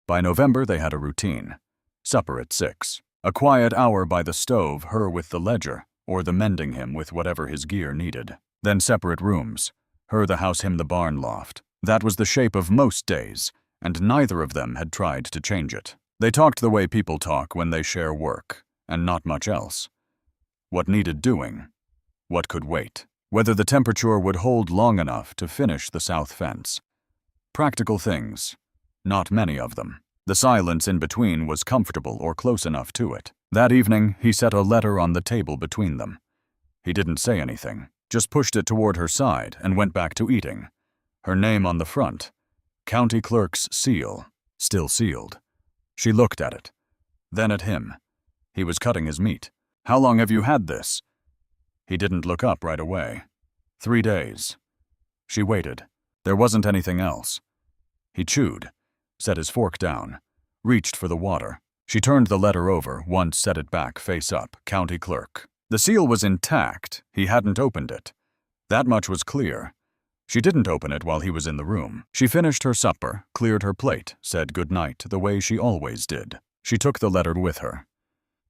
By November, they had a routine. Supper at 6. A quiet hour by the stove, her with the ledger, or the mending him with whatever his gear needed. Then separate rooms. Her the house, him the barn loft. That was the shape of most days, and neither of them had tried to change it. They talked the way people talk when they share work, and not much else. What needed doing? What could wait? Whether the temperature would hold long enough to finish the south fence. Practical things. Not many of them. The silence in between was comfortable or close enough to it. That evening, he set a letter on the table between them. He didn't say anything, just pushed it toward her side and went back to eating. Her name on the front. County Clerk's seal. Still sealed. She looked at it. Then at him. He was cutting his meat. "How long have you had this?" He didn't look up right away. 3 days. She waited. There wasn't anything else. He chewed, set his fork down, reached for the water. She turned the letter over, once set it back face up, County Clerk. The seal was intact. He hadn't opened it. That much was clear. She didn't open it while he was in the room. She finished her supper, cleared her plate, said good night the way she always did. She took the letter with her.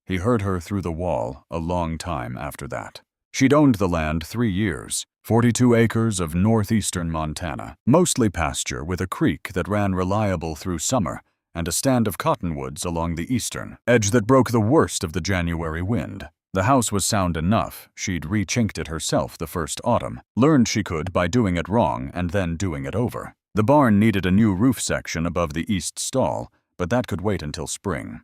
He heard her through the wall a long time after that. She'd owned the land 3 years, 42 acres of northeastern Montana, mostly pasture with a creek that ran reliable through summer and a stand of cottonwoods along the eastern edge that broke the worst of the January wind. The house was sound enough. She'd re-chinked it herself the first autumn, learned she could by doing it wrong and then doing it over. The barn needed a new roof section above the east stall, but that could wait until spring.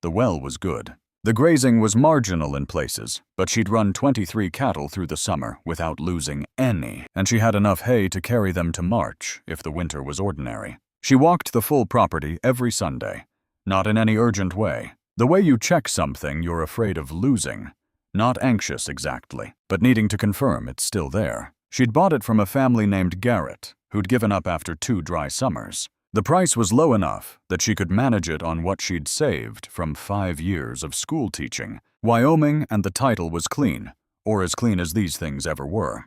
The well was good. The grazing was marginal in places, but she'd run 23 cattle through the summer without losing any, and she had enough hay to carry them to March if the winter was ordinary. She walked the full property every Sunday, not in any urgent way. The way you check something you're afraid of losing. Not anxious exactly, but needing to confirm it's still there. She'd bought it from a family named Garrett, who'd given up after 2 dry summers. The price was low enough that she could manage it on what she'd saved from 5 years of school teaching. Wyoming, and the title was clean, or as clean as these things ever were.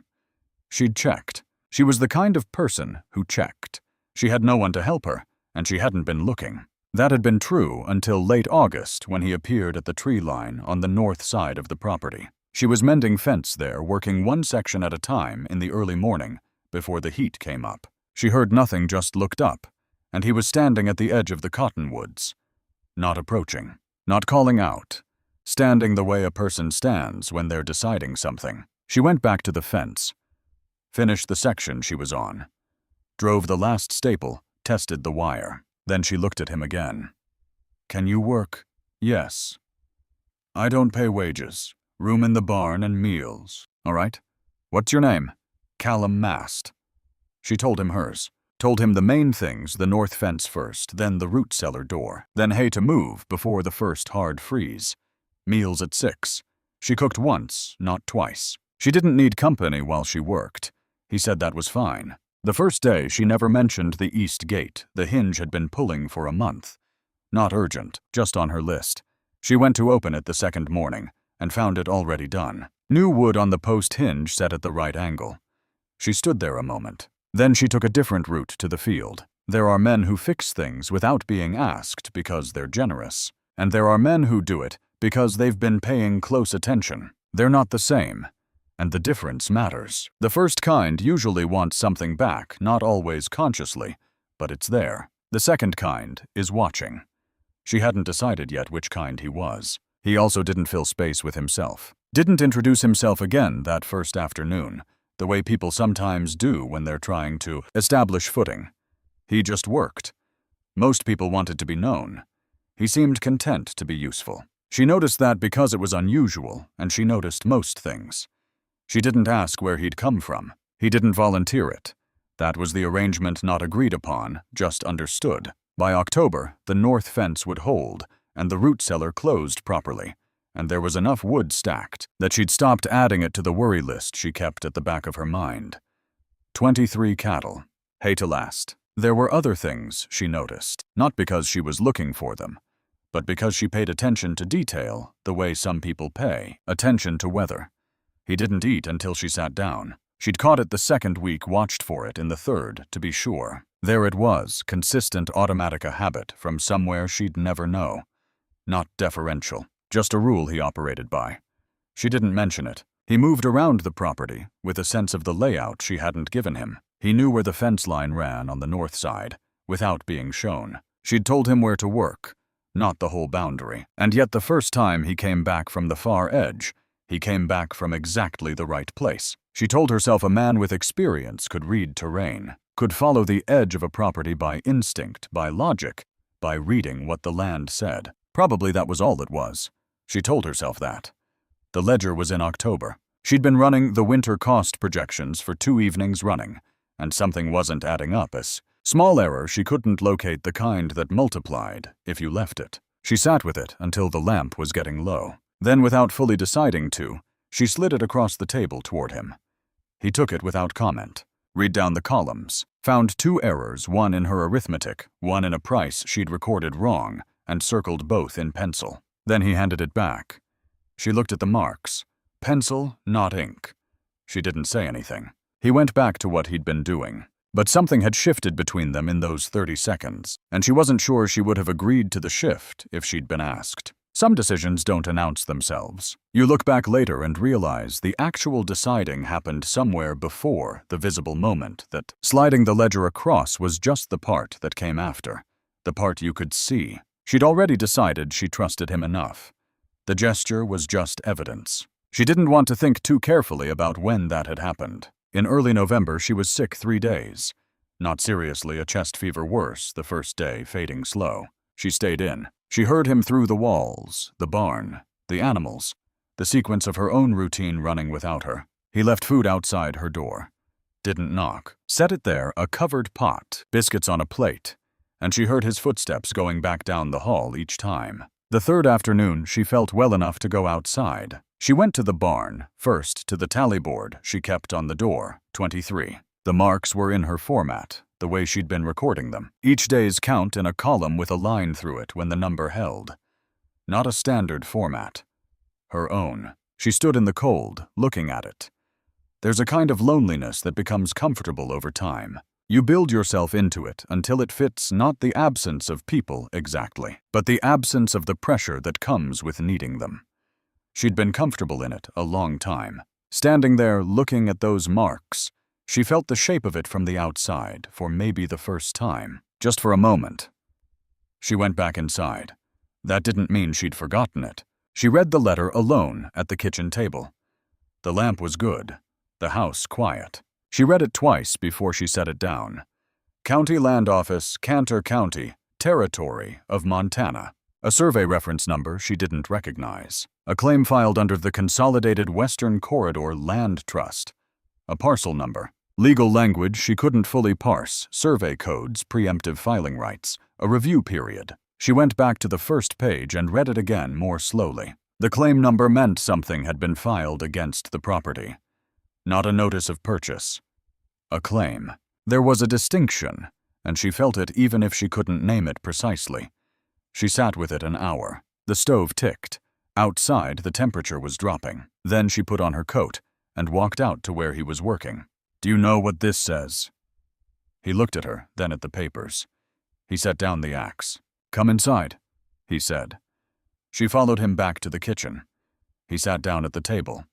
She'd checked. She was the kind of person who checked. She had no one to help her, and she hadn't been looking. That had been true until late August when he appeared at the tree line on the north side of the property. She was mending fence there, working one section at a time in the early morning before the heat came up. She heard nothing, just looked up, and he was standing at the edge of the cottonwoods. Not approaching, not calling out, standing the way a person stands when they're deciding something. She went back to the fence, finished the section she was on, drove the last staple, tested the wire. Then she looked at him again. "Can you work?" "Yes." "I don't pay wages. Room in the barn and meals. All right. What's your name?" "Callum Mast." She told him hers. Told him the main things, the north fence first, then the root cellar door, then hay to move before the first hard freeze. Meals at 6. She cooked once, not twice. She didn't need company while she worked. He said that was fine. The first day, she never mentioned the east gate. The hinge had been pulling for a month. Not urgent, just on her list. She went to open it the second morning and found it already done. New wood on the post hinge set at the right angle. She stood there a moment. Then she took a different route to the field. There are men who fix things without being asked because they're generous. And there are men who do it because they've been paying close attention. They're not the same. And the difference matters. The first kind usually wants something back, not always consciously, but it's there. The second kind is watching. She hadn't decided yet which kind he was. He also didn't fill space with himself. Didn't introduce himself again that first afternoon, the way people sometimes do when they're trying to establish footing. He just worked. Most people wanted to be known. He seemed content to be useful. She noticed that because it was unusual, and she noticed most things. She didn't ask where he'd come from. He didn't volunteer it. That was the arrangement not agreed upon, just understood. By October, the north fence would hold, and the root cellar closed properly, and there was enough wood stacked that she'd stopped adding it to the worry list she kept at the back of her mind. 23 cattle. Hay to last. There were other things she noticed, not because she was looking for them, but because she paid attention to detail the way some people pay attention to weather. He didn't eat until she sat down. She'd caught it the second week, watched for it in the third, to be sure. There it was, consistent automatica habit from somewhere she'd never know. Not deferential, just a rule he operated by. She didn't mention it. He moved around the property, with a sense of the layout she hadn't given him. He knew where the fence line ran on the north side, without being shown. She'd told him where to work, not the whole boundary. And yet the first time he came back from the far edge, he came back from exactly the right place. She told herself a man with experience could read terrain, could follow the edge of a property by instinct, by logic, by reading what the land said. Probably that was all it was. She told herself that. The ledger was in October. She'd been running the winter cost projections for 2 evenings running, and something wasn't adding up. As small error, she couldn't locate the kind that multiplied if you left it. She sat with it until the lamp was getting low. Then, without fully deciding to, she slid it across the table toward him. He took it without comment. Read down the columns. Found 2 errors, one in her arithmetic, one in a price she'd recorded wrong, and circled both in pencil. Then he handed it back. She looked at the marks. Pencil, not ink. She didn't say anything. He went back to what he'd been doing. But something had shifted between them in those 30 seconds, and she wasn't sure she would have agreed to the shift if she'd been asked. Some decisions don't announce themselves. You look back later and realize the actual deciding happened somewhere before the visible moment, that sliding the ledger across was just the part that came after, the part you could see. She'd already decided she trusted him enough. The gesture was just evidence. She didn't want to think too carefully about when that had happened. In early November, she was sick 3 days. Not seriously, a chest fever worse, the first day fading slow. She stayed in. She heard him through the walls, the barn, the animals, the sequence of her own routine running without her. He left food outside her door. Didn't knock. Set it there, a covered pot, biscuits on a plate, and she heard his footsteps going back down the hall each time. The 3rd afternoon, she felt well enough to go outside. She went to the barn, first to the tally board she kept on the door, 23. The marks were in her format, the way she'd been recording them. Each day's count in a column with a line through it when the number held. Not a standard format. Her own. She stood in the cold, looking at it. There's a kind of loneliness that becomes comfortable over time. You build yourself into it until it fits not the absence of people exactly, but the absence of the pressure that comes with needing them. She'd been comfortable in it a long time. Standing there looking at those marks, she felt the shape of it from the outside for maybe the first time, just for a moment. She went back inside. That didn't mean she'd forgotten it. She read the letter alone at the kitchen table. The lamp was good, the house quiet. She read it twice before she set it down. County Land Office, Cantor County, Territory of Montana. A survey reference number she didn't recognize. A claim filed under the Consolidated Western Corridor Land Trust. A parcel number. Legal language she couldn't fully parse. Survey codes, preemptive filing rights. A review period. She went back to the first page and read it again more slowly. The claim number meant something had been filed against the property. Not a notice of purchase. A claim. There was a distinction, and she felt it even if she couldn't name it precisely. She sat with it an hour. The stove ticked. Outside, the temperature was dropping. Then she put on her coat and walked out to where he was working. "Do you know what this says?" He looked at her, then at the papers. He set down the axe. "Come inside," he said. She followed him back to the kitchen. He sat down at the table.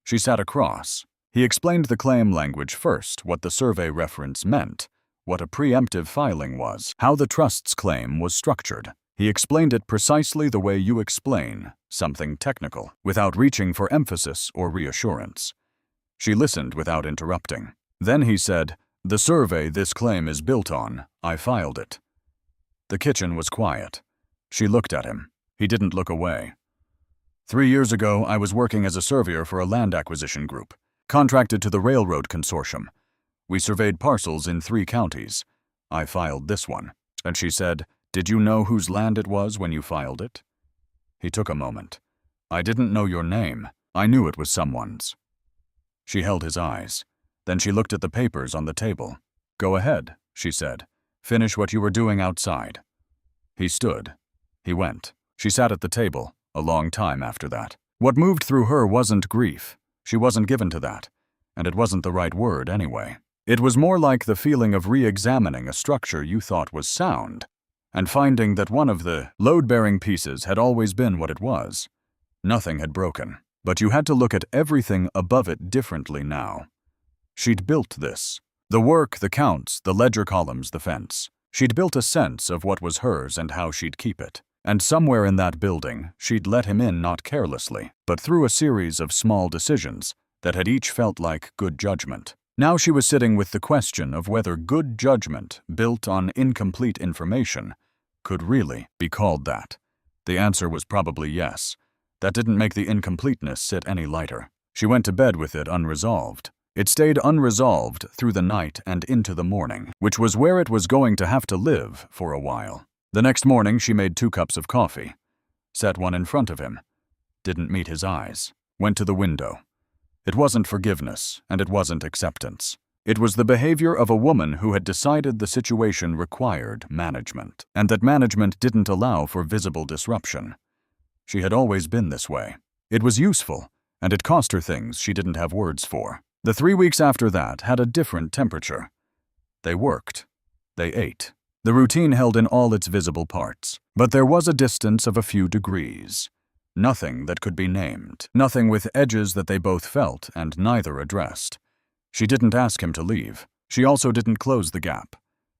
She sat across. He explained the claim language first, what the survey reference meant, what a preemptive filing was, how the trust's claim was structured. He explained it precisely the way you explain something technical, without reaching for emphasis or reassurance. She listened without interrupting. Then he said, "The survey this claim is built on, I filed it." The kitchen was quiet. She looked at him. He didn't look away. 3 years ago, I was working as a surveyor for a land acquisition group, contracted to the railroad consortium. We surveyed parcels in 3 counties. I filed this one. And she said, "Did you know whose land it was when you filed it?" He took a moment. "I didn't know your name. I knew it was someone's." She held his eyes. Then she looked at the papers on the table. "Go ahead," she said. "Finish what you were doing outside." He stood. He went. She sat at the table, a long time after that. What moved through her wasn't grief. She wasn't given to that. And it wasn't the right word anyway. It was more like the feeling of re-examining a structure you thought was sound, and finding that one of the load-bearing pieces had always been what it was. Nothing had broken, but you had to look at everything above it differently now. She'd built this. The work, the counts, the ledger columns, the fence. She'd built a sense of what was hers and how she'd keep it. And somewhere in that building, she'd let him in not carelessly, but through a series of small decisions that had each felt like good judgment. Now she was sitting with the question of whether good judgment, built on incomplete information, could really be called that. The answer was probably yes. That didn't make the incompleteness sit any lighter. She went to bed with it unresolved. It stayed unresolved through the night and into the morning, which was where it was going to have to live for a while. The next morning she made 2 cups of coffee, set one in front of him, didn't meet his eyes, went to the window. It wasn't forgiveness, and it wasn't acceptance. It was the behavior of a woman who had decided the situation required management, and that management didn't allow for visible disruption. She had always been this way. It was useful, and it cost her things she didn't have words for. The 3 weeks after that had a different temperature. They worked. They ate. The routine held in all its visible parts, but there was a distance of a few degrees. Nothing that could be named, nothing with edges that they both felt and neither addressed. She didn't ask him to leave. She also didn't close the gap.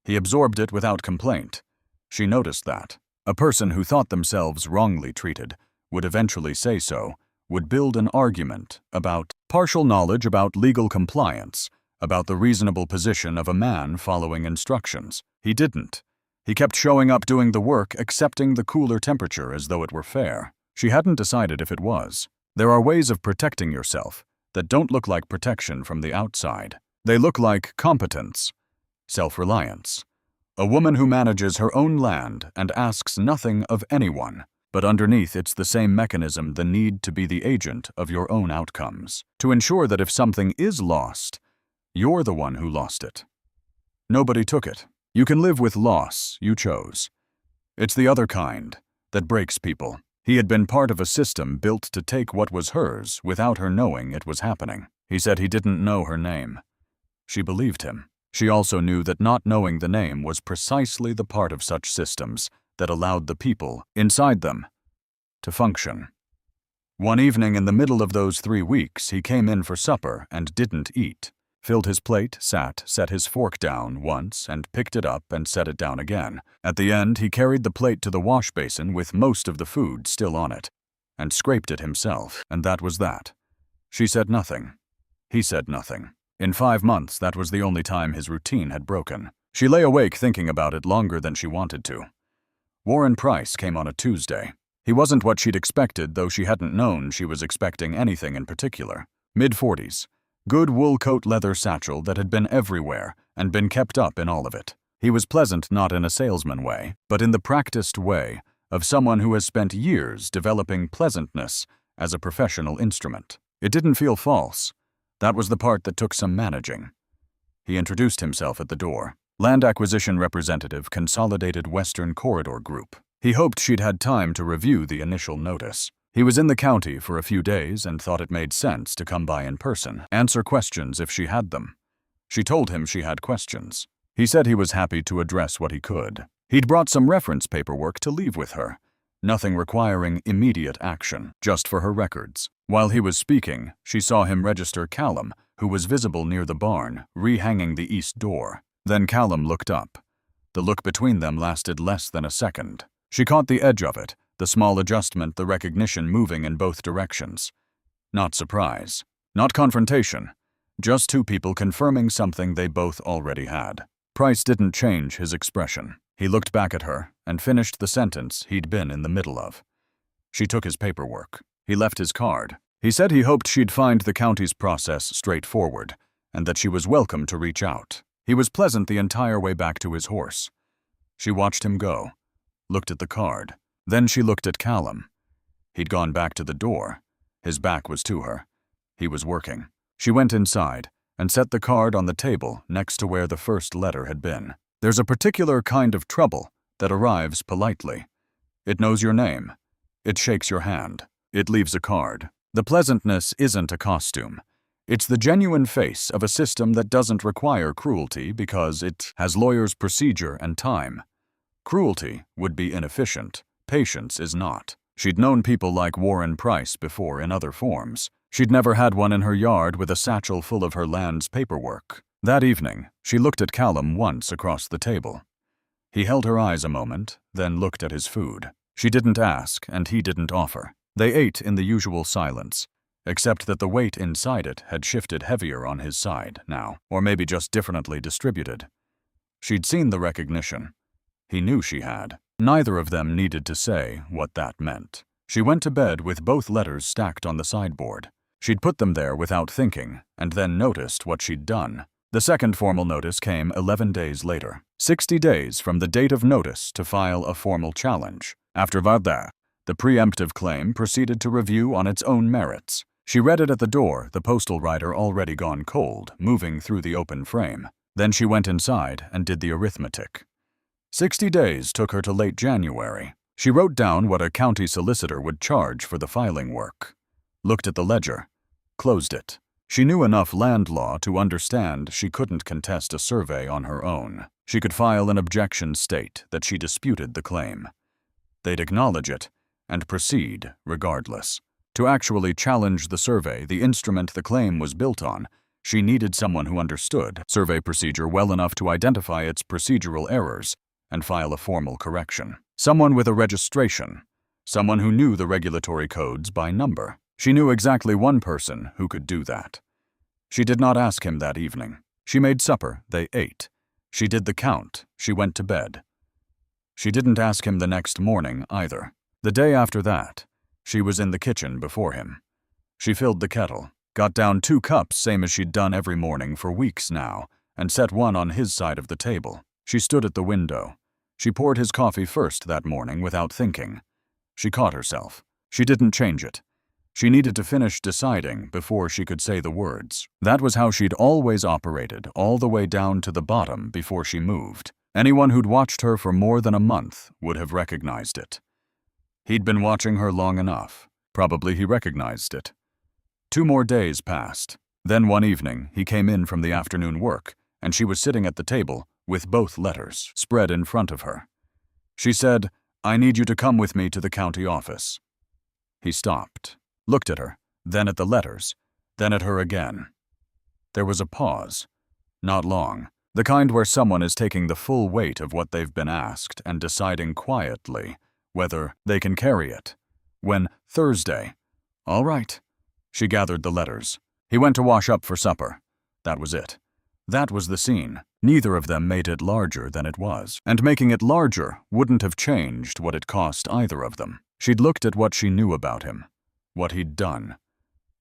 He absorbed it without complaint. She noticed that. A person who thought themselves wrongly treated would eventually say so, would build an argument about partial knowledge about legal compliance, about the reasonable position of a man following instructions. He didn't. He kept showing up doing the work, accepting the cooler temperature as though it were fair. She hadn't decided if it was. There are ways of protecting yourself that don't look like protection from the outside. They look like competence, self-reliance. A woman who manages her own land and asks nothing of anyone, but underneath it's the same mechanism, the need to be the agent of your own outcomes, to ensure that if something is lost, you're the one who lost it. Nobody took it. You can live with loss you chose. It's the other kind that breaks people. He had been part of a system built to take what was hers without her knowing it was happening. He said he didn't know her name. She believed him. She also knew that not knowing the name was precisely the part of such systems that allowed the people inside them to function. One evening in the middle of those 3 weeks, he came in for supper and didn't eat. Filled his plate, sat, set his fork down once, and picked it up and set it down again. At the end, he carried the plate to the wash basin with most of the food still on it, and scraped it himself, and that was that. She said nothing. He said nothing. In 5 months, that was the only time his routine had broken. She lay awake thinking about it longer than she wanted to. Warren Price came on a Tuesday. He wasn't what she'd expected, though she hadn't known she was expecting anything in particular. Mid-40s. Good wool coat leather satchel that had been everywhere and been kept up in all of it. He was pleasant not in a salesman way, but in the practiced way of someone who has spent years developing pleasantness as a professional instrument. It didn't feel false. That was the part that took some managing. He introduced himself at the door. Land Acquisition Representative, Consolidated Western Corridor Group. He hoped she'd had time to review the initial notice. He was in the county for a few days and thought it made sense to come by in person, answer questions if she had them. She told him she had questions. He said he was happy to address what he could. He'd brought some reference paperwork to leave with her, nothing requiring immediate action, just for her records. While he was speaking, she saw him register Callum, who was visible near the barn, rehanging the east door. Then Callum looked up. The look between them lasted less than a second. She caught the edge of it, the small adjustment, the recognition moving in both directions. Not surprise. Not confrontation. Just 2 people confirming something they both already had. Price didn't change his expression. He looked back at her and finished the sentence he'd been in the middle of. She took his paperwork. He left his card. He said he hoped she'd find the county's process straightforward, and that she was welcome to reach out. He was pleasant the entire way back to his horse. She watched him go, looked at the card. Then she looked at Callum. He'd gone back to the door. His back was to her. He was working. She went inside and set the card on the table next to where the first letter had been. There's a particular kind of trouble that arrives politely. It knows your name. It shakes your hand. It leaves a card. The pleasantness isn't a costume. It's the genuine face of a system that doesn't require cruelty because it has lawyers' procedure and time. Cruelty would be inefficient. Patience is not. She'd known people like Warren Price before in other forms. She'd never had one in her yard with a satchel full of her land's paperwork. That evening, she looked at Callum once across the table. He held her eyes a moment, then looked at his food. She didn't ask, and he didn't offer. They ate in the usual silence, except that the weight inside it had shifted heavier on his side now, or maybe just differently distributed. She'd seen the recognition. He knew she had. Neither of them needed to say what that meant. She went to bed with both letters stacked on the sideboard. She'd put them there without thinking, and then noticed what she'd done. The second formal notice came 11 days later, 60 days from the date of notice to file a formal challenge. After that, the preemptive claim proceeded to review on its own merits. She read it at the door, the postal rider already gone cold, moving through the open frame. Then she went inside and did the arithmetic. 60 days took her to late January. She wrote down what a county solicitor would charge for the filing work, looked at the ledger, closed it. She knew enough land law to understand she couldn't contest a survey on her own. She could file an objection state that she disputed the claim. They'd acknowledge it and proceed regardless. To actually challenge the survey, the instrument the claim was built on, she needed someone who understood survey procedure well enough to identify its procedural errors and file a formal correction. Someone with a registration. Someone who knew the regulatory codes by number. She knew exactly one person who could do that. She did not ask him that evening. She made supper, they ate. She did the count, she went to bed. She didn't ask him the next morning either. The day after that, she was in the kitchen before him. She filled the kettle, got down 2 cups same as she'd done every morning for weeks now, and set one on his side of the table. She stood at the window. She poured his coffee first that morning without thinking. She caught herself. She didn't change it. She needed to finish deciding before she could say the words. That was how she'd always operated, all the way down to the bottom before she moved. Anyone who'd watched her for more than a month would have recognized it. He'd been watching her long enough. Probably he recognized it. 2 more days passed. Then one evening, he came in from the afternoon work, and she was sitting at the table with both letters spread in front of her. She said, "I need you to come with me to the county office." He stopped, looked at her, then at the letters, then at her again. There was a pause. Not long. The kind where someone is taking the full weight of what they've been asked and deciding quietly whether they can carry it. When Thursday. All right. She gathered the letters. He went to wash up for supper. That was it. That was the scene. Neither of them made it larger than it was, and making it larger wouldn't have changed what it cost either of them. She'd looked at what she knew about him, what he'd done,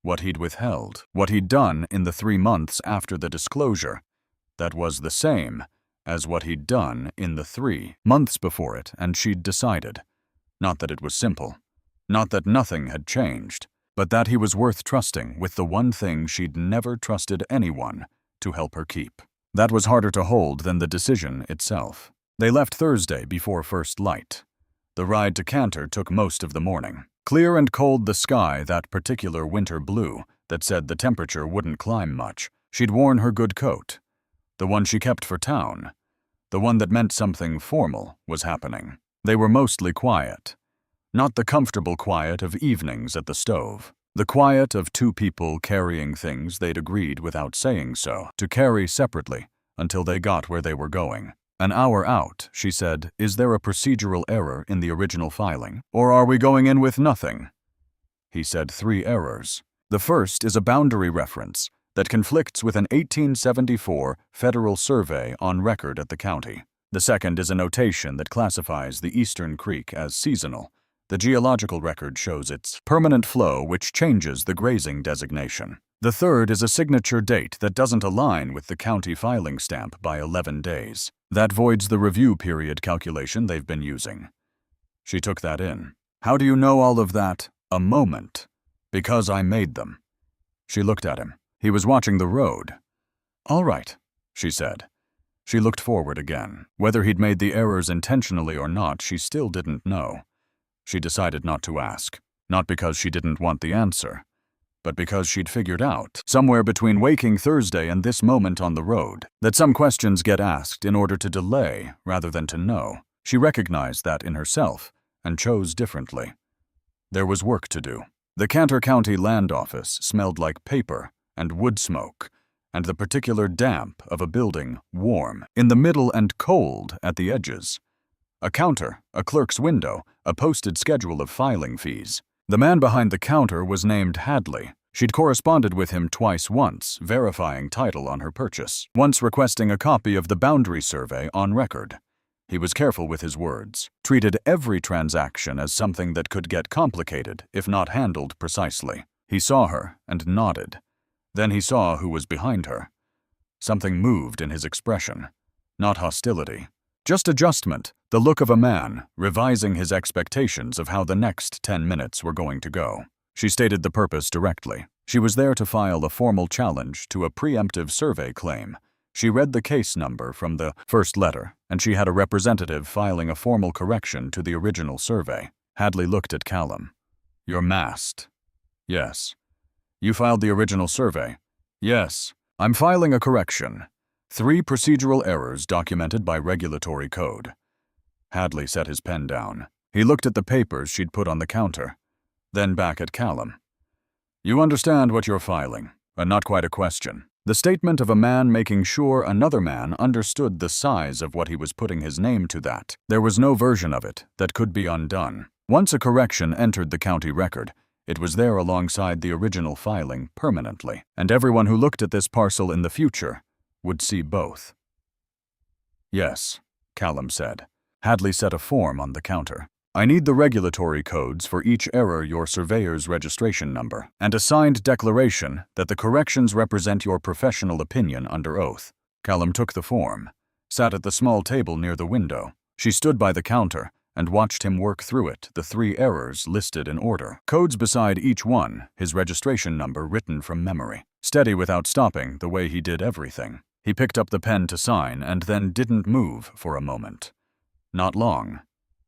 what he'd withheld, what he'd done in the 3 months after the disclosure. That was the same as what he'd done in the 3 months before it, and she'd decided. Not that it was simple, not that nothing had changed, but that he was worth trusting with the one thing she'd never trusted anyone to help her keep. That was harder to hold than the decision itself. They left Thursday before first light. The ride to Cantor took most of the morning. Clear and cold the sky, that particular winter blue that said the temperature wouldn't climb much. She'd worn her good coat. The one she kept for town. The one that meant something formal was happening. They were mostly quiet. Not the comfortable quiet of evenings at the stove. The quiet of 2 people carrying things they'd agreed without saying so to carry separately until they got where they were going. An hour out, she said, "Is there a procedural error in the original filing, or are we going in with nothing?" He said 3 errors. The first is a boundary reference that conflicts with an 1874 federal survey on record at the county. The second is a notation that classifies the Eastern Creek as seasonal. The geological record shows its permanent flow, which changes the grazing designation. The third is a signature date that doesn't align with the county filing stamp by 11 days. That voids the review period calculation they've been using. She took that in. "How do you know all of that? A moment. Because I made them." She looked at him. He was watching the road. "All right," she said. She looked forward again. Whether he'd made the errors intentionally or not, she still didn't know. She decided not to ask. Not because she didn't want the answer. but because she'd figured out, somewhere between waking Thursday and this moment on the road, that some questions get asked in order to delay rather than to know. She recognized that in herself and chose differently. There was work to do. The Cantor County Land Office smelled like paper and wood smoke, and the particular damp of a building warm in the middle and cold at the edges. A counter, a clerk's window, a posted schedule of filing fees. The man behind the counter was named Hadley. She'd corresponded with him twice, once verifying title on her purchase, once requesting a copy of the boundary survey on record. He was careful with his words, treated every transaction as something that could get complicated if not handled precisely. He saw her and nodded. Then he saw who was behind her. Something moved in his expression. Not hostility. Just adjustment, the look of a man revising his expectations of how the next 10 minutes were going to go. She stated the purpose directly. She was there to file a formal challenge to a preemptive survey claim. She read the case number from the first letter, and she had a representative filing a formal correction to the original survey. Hadley looked at Callum. "You're masked." "Yes." "You filed the original survey?" "Yes." "I'm filing a correction. 3 procedural errors documented by regulatory code." Hadley set his pen down. He looked at the papers she'd put on the counter, then back at Callum. "You understand what you're filing, and not quite a question. The statement of a man making sure another man understood the size of what he was putting his name to that. There was no version of it that could be undone. Once a correction entered the county record, it was there alongside the original filing permanently, and everyone who looked at this parcel in the future would see both. "Yes," Callum said. Hadley set a form on the counter. "I need the regulatory codes for each error, your surveyor's registration number, and a signed declaration that the corrections represent your professional opinion under oath." Callum took the form, sat at the small table near the window. She stood by the counter and watched him work through it, the 3 errors listed in order. Codes beside each one, his registration number written from memory. Steady without stopping, the way he did everything. He picked up the pen to sign and then didn't move for a moment. Not long.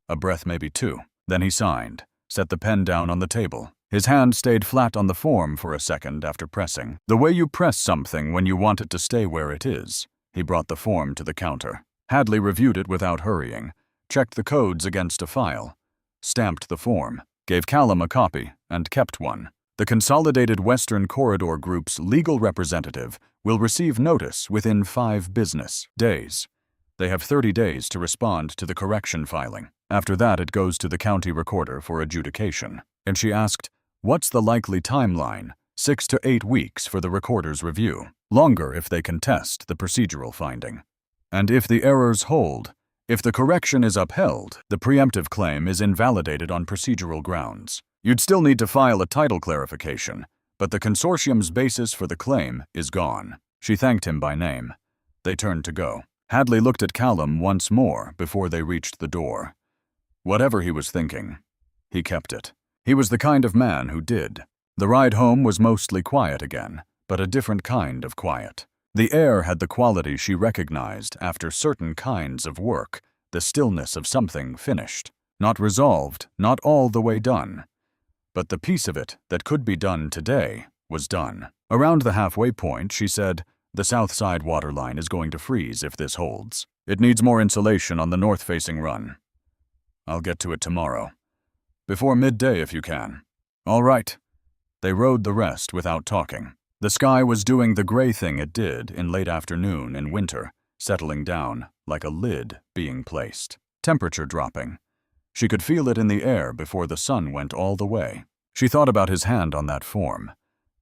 A breath, maybe 2. Then he signed, set the pen down on the table. His hand stayed flat on the form for a second after pressing. The way you press something when you want it to stay where it is. He brought the form to the counter. Hadley reviewed it without hurrying, checked the codes against a file, stamped the form, gave Callum a copy, and kept one. The Consolidated Western Corridor Group's legal representative will receive notice within 5 business days. They have 30 days to respond to the correction filing. After that, it goes to the county recorder for adjudication. And she asked, "What's the likely timeline?" 6 to 8 weeks for the recorder's review. Longer if they contest the procedural finding. And if the errors hold, if the correction is upheld, the preemptive claim is invalidated on procedural grounds. You'd still need to file a title clarification, but the consortium's basis for the claim is gone. She thanked him by name. They turned to go. Hadley looked at Callum once more before they reached the door. Whatever he was thinking, he kept it. He was the kind of man who did. The ride home was mostly quiet again, but a different kind of quiet. The air had the quality she recognized after certain kinds of work, the stillness of something finished. Not resolved, not all the way done. But the piece of it that could be done today was done. Around the halfway point, she said, "The south side water line is going to freeze if this holds. It needs more insulation on the north-facing run. I'll get to it tomorrow. Before midday if you can." "All right." They rode the rest without talking. The sky was doing the gray thing it did in late afternoon in winter, settling down like a lid being placed. Temperature dropping. She could feel it in the air before the sun went all the way. She thought about his hand on that form.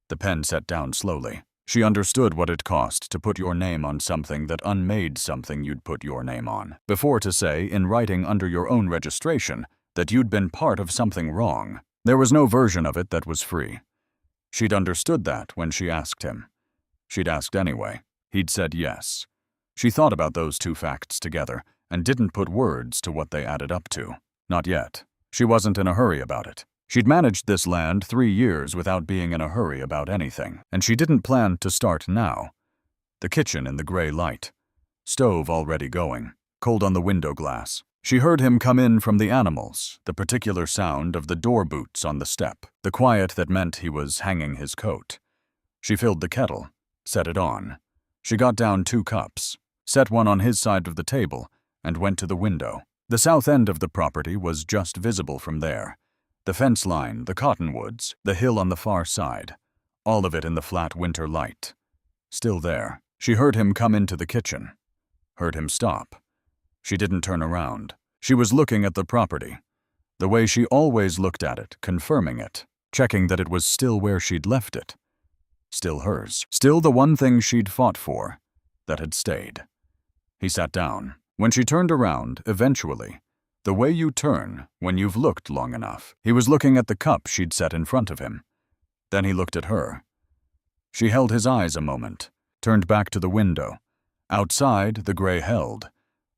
The pen set down slowly. She understood what it cost to put your name on something that unmade something you'd put your name on. Before to say, in writing under your own registration, that you'd been part of something wrong. There was no version of it that was free. She'd understood that when she asked him. She'd asked anyway. He'd said yes. She thought about those 2 facts together and didn't put words to what they added up to. Not yet. She wasn't in a hurry about it. She'd managed this land 3 years without being in a hurry about anything, and she didn't plan to start now. The kitchen in the gray light. Stove already going. Cold on the window glass. She heard him come in from the animals, the particular sound of the door boots on the step, the quiet that meant he was hanging his coat. She filled the kettle, set it on. She got down 2 cups, set one on his side of the table, and went to the window. The south end of the property was just visible from there. The fence line, the cottonwoods, the hill on the far side, all of it in the flat winter light. Still there. She heard him come into the kitchen. Heard him stop. She didn't turn around. She was looking at the property, the way she always looked at it, confirming it, checking that it was still where she'd left it. Still hers. Still the one thing she'd fought for, that had stayed. He sat down. When she turned around, eventually, the way you turn when you've looked long enough, he was looking at the cup she'd set in front of him. Then he looked at her. She held his eyes a moment, turned back to the window. Outside, the gray held.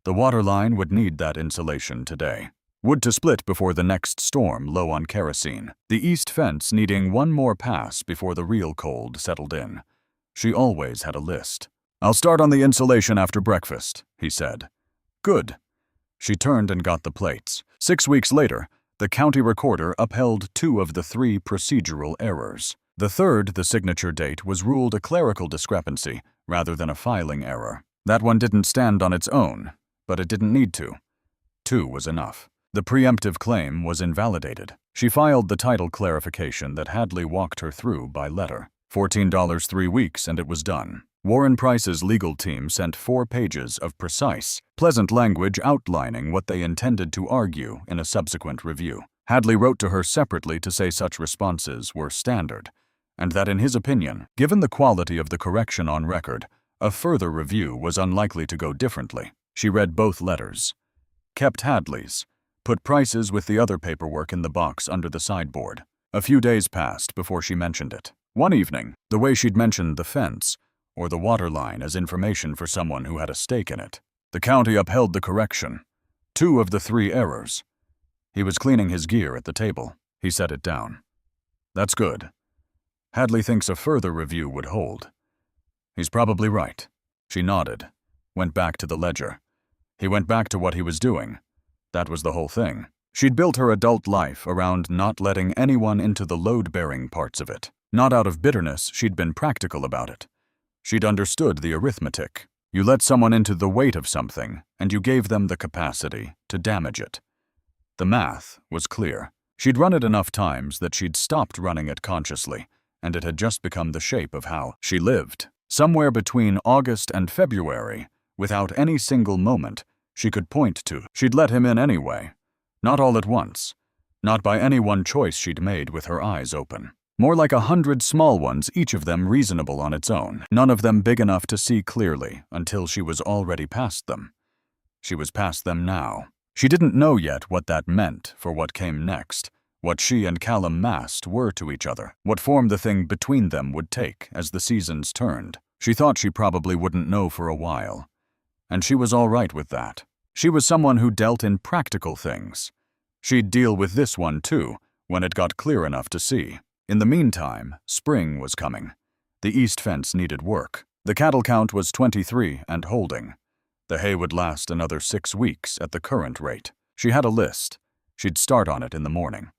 The water line would need that insulation today. Wood to split before the next storm, low on kerosene. The east fence needing one more pass before the real cold settled in. She always had a list. "I'll start on the insulation after breakfast," he said. "Good." She turned and got the plates. 6 weeks later, the county recorder upheld 2 of the 3 procedural errors. The third, the signature date, was ruled a clerical discrepancy rather than a filing error. That one didn't stand on its own, but it didn't need to. 2 was enough. The preemptive claim was invalidated. She filed the title clarification that Hadley walked her through by letter. $14 3 weeks and it was done. Warren Price's legal team sent 4 pages of precise, pleasant language outlining what they intended to argue in a subsequent review. Hadley wrote to her separately to say such responses were standard, and that in his opinion, given the quality of the correction on record, a further review was unlikely to go differently. She read both letters, kept Hadley's, put Price's with the other paperwork in the box under the sideboard. A few days passed before she mentioned it. One evening, the way she'd mentioned the fence, or the water line as information for someone who had a stake in it. The county upheld the correction. 2 of the 3 errors. He was cleaning his gear at the table. He set it down. "That's good. Hadley thinks a further review would hold." "He's probably right." She nodded, went back to the ledger. He went back to what he was doing. That was the whole thing. She'd built her adult life around not letting anyone into the load-bearing parts of it. Not out of bitterness, she'd been practical about it. She'd understood the arithmetic. You let someone into the weight of something, and you gave them the capacity to damage it. The math was clear. She'd run it enough times that she'd stopped running it consciously, and it had just become the shape of how she lived. Somewhere between August and February, without any single moment she could point to, she'd let him in anyway. Not all at once. Not by any one choice she'd made with her eyes open. More like 100 small ones, each of them reasonable on its own, none of them big enough to see clearly until she was already past them. She was past them now. She didn't know yet what that meant for what came next, what she and Callum Mast were to each other, what form the thing between them would take as the seasons turned. She thought she probably wouldn't know for a while. And she was all right with that. She was someone who dealt in practical things. She'd deal with this one too, when it got clear enough to see. In the meantime, spring was coming. The east fence needed work. The cattle count was 23 and holding. The hay would last another 6 weeks at the current rate. She had a list. She'd start on it in the morning.